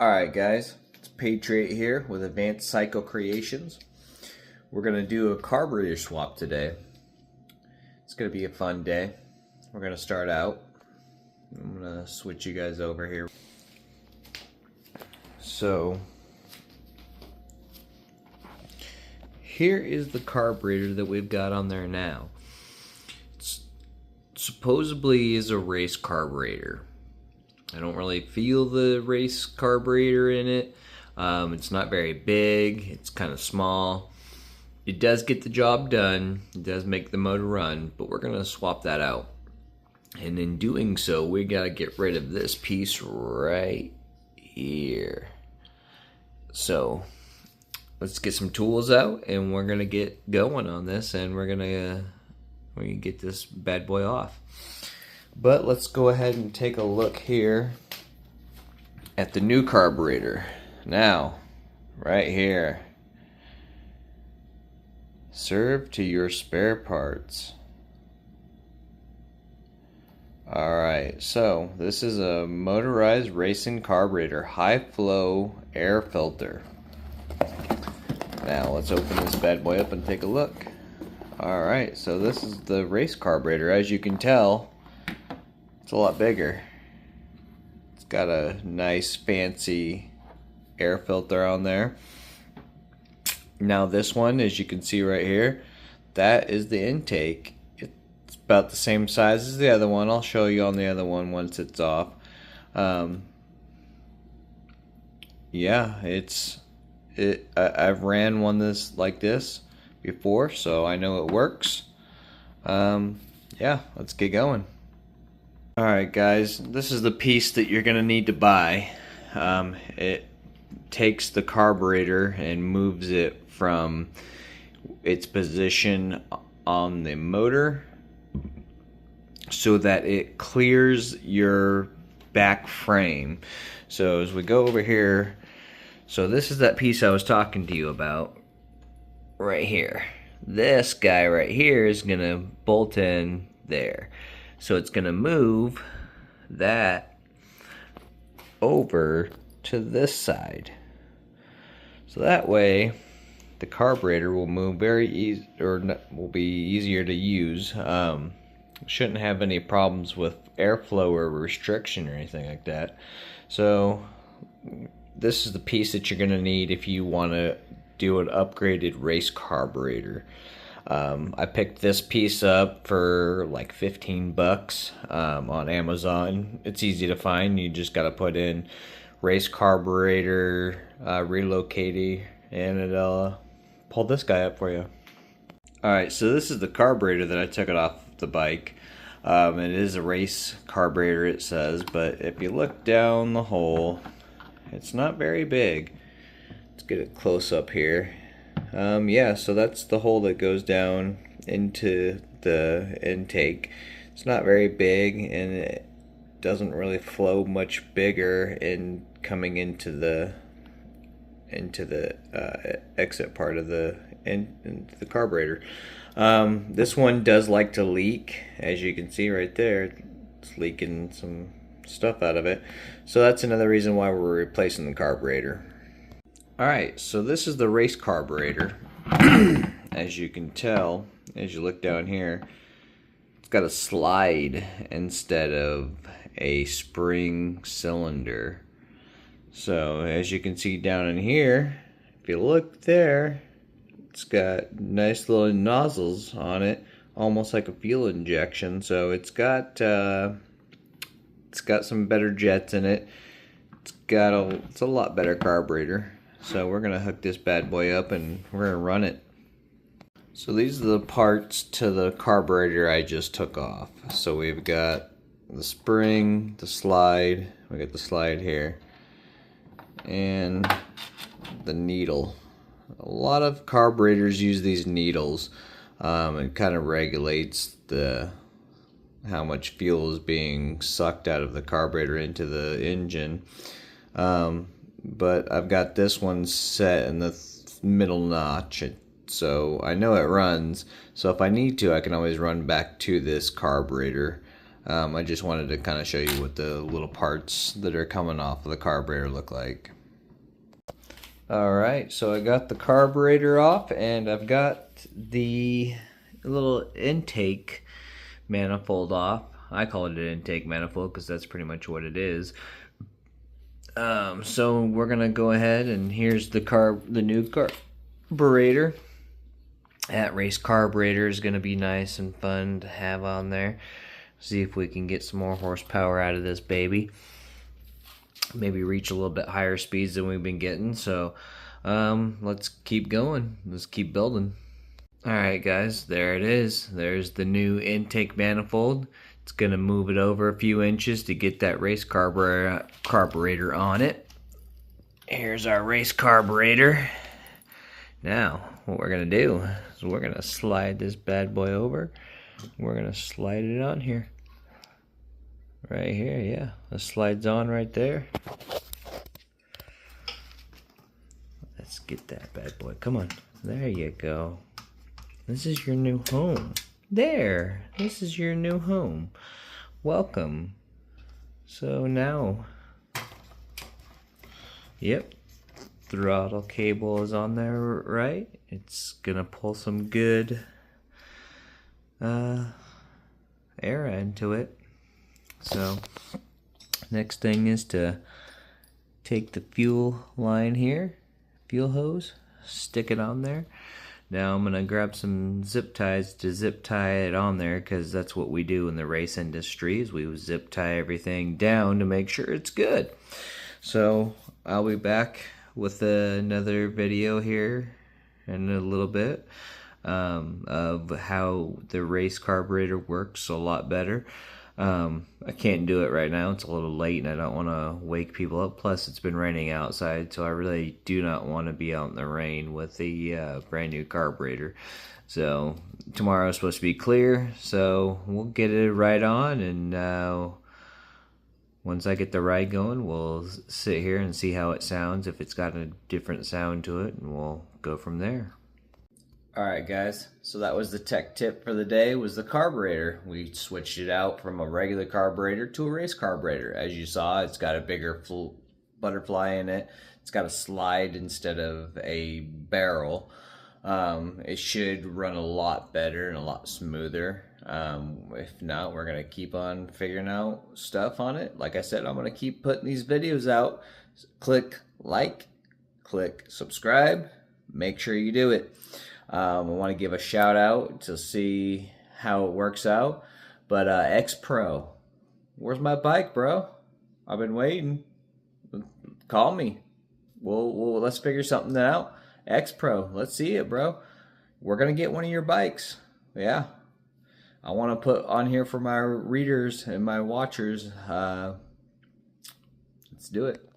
Alright guys, it's Patriot here with Advanced Cycle Creations. We're going to do a carburetor swap today. It's going to be a fun day. We're going to start out. I'm going to switch you guys over here. So, here is the carburetor that we've got on there now. It supposedly is a race carburetor. I don't really feel the race carburetor in it. It's not very big. It's kind of small. It does get the job done. It does make the motor run, but we're going to swap that out. And in doing so, we got to get rid of this piece right here. So let's get some tools out, and we're going to get going on this, and we're going to get this bad boy off. But let's go ahead and take a look here at the new carburetor. Now, right here, serve to your spare parts. Alright, so this is a motorized racing carburetor, high flow air filter. Now let's open this bad boy up and take a look. Alright, so this is the race carburetor. As you can tell, it's a lot bigger. It's got a nice fancy air filter on there. Now this one, as you can see right here, that is the intake. It's about the same size as the other one. I'll show you on the other one once it's off. Yeah, I've ran one like this before, so I know it works. Yeah, let's get going. Alright guys, this is the piece that you're going to need to buy. It takes the carburetor and moves it from its position on the motor so that it clears your back frame. So as we go over here, so this is that piece I was talking to you about right here. This guy right here is going to bolt in there. So it's going to move that over to this side. So that way the carburetor will move very easy, or will be easier to use. Shouldn't have any problems with airflow or restriction or anything like that. So this is the piece that you're going to need if you want to do an upgraded race carburetor. I picked this piece up for like 15 bucks on Amazon. It's easy to find. You just got to put in race carburetor relocating, and it'll pull this guy up for you. Alright, so this is the carburetor that I took it off the bike. It is a race carburetor, it says, but if you look down the hole, it's not very big. Let's get it close up here. Yeah, so that's the hole that goes down into the intake. It's not very big, and it doesn't really flow much bigger in coming into the exit part of the carburetor. This one does like to leak, as you can see right there. It's leaking some stuff out of it. So that's another reason why we're replacing the carburetor. Alright, so this is the race carburetor. As you can tell, as you look down here, it's got a slide instead of a spring cylinder. So as you can see down in here, if you look there, it's got nice little nozzles on it, almost like a fuel injection. So it's got some better jets in it. It's a lot better carburetor. So we're going to hook this bad boy up and we're going to run it. So these are the parts to the carburetor I just took off. So we've got the spring, the slide, we got the slide here, and the needle. A lot of carburetors use these needles. It kind of regulates how much fuel is being sucked out of the carburetor into the engine. But I've got this one set in the middle notch, so I know it runs. So if I need to, I can always run back to this carburetor I just wanted to kind of show you what the little parts that are coming off of the carburetor look like. Alright, so I got the carburetor off, and I've got the little intake manifold off. I call it an intake manifold because that's pretty much what it is. So we're gonna go ahead, and here's the new carburetor. That race carburetor is gonna be nice and fun to have on there. See if we can get some more horsepower out of this baby. Maybe reach a little bit higher speeds than we've been getting. So let's keep going. Let's keep building. Alright guys, there it is. There's the new intake manifold. It's going to move it over a few inches to get that race carburetor on it. Here's our race carburetor. Now, what we're going to do is we're going to slide this bad boy over. We're going to slide it on here. Right here, yeah. The slide's on right there. Let's get that bad boy. Come on. There you go. This is your new home. There. This is your new home. Welcome. So now, yep, throttle cable is on there, right? It's gonna pull some good air into it. So next thing is to take the fuel line here, fuel hose, stick it on there. Now I'm gonna grab some zip ties to zip tie it on there, because that's what we do in the race industry, is we zip tie everything down to make sure it's good. So I'll be back with another video here in a little bit of how the race carburetor works a lot better. I can't do it right now. It's a little late and I don't want to wake people up. Plus it's been raining outside, so I really do not want to be out in the rain with the brand new carburetor. So tomorrow is supposed to be clear, so we'll get it right on, and once I get the ride going, we'll sit here and see how it sounds, if it's got a different sound to it, and we'll go from there. Alright guys, so that was the tech tip for the day, was the carburetor. We switched it out from a regular carburetor to a race carburetor. As you saw, it's got a bigger butterfly in it. It's got a slide instead of a barrel. It should run a lot better and a lot smoother. If not, we're going to keep on figuring out stuff on it. Like I said, I'm going to keep putting these videos out. Click like, click subscribe. Make sure you do it. I want to give a shout out to see how it works out. But X Pro, where's my bike, bro? I've been waiting. Call me. Let's figure something out. X Pro, let's see it, bro. We're gonna get one of your bikes. Yeah, I want to put on here for my readers and my watchers. Let's do it.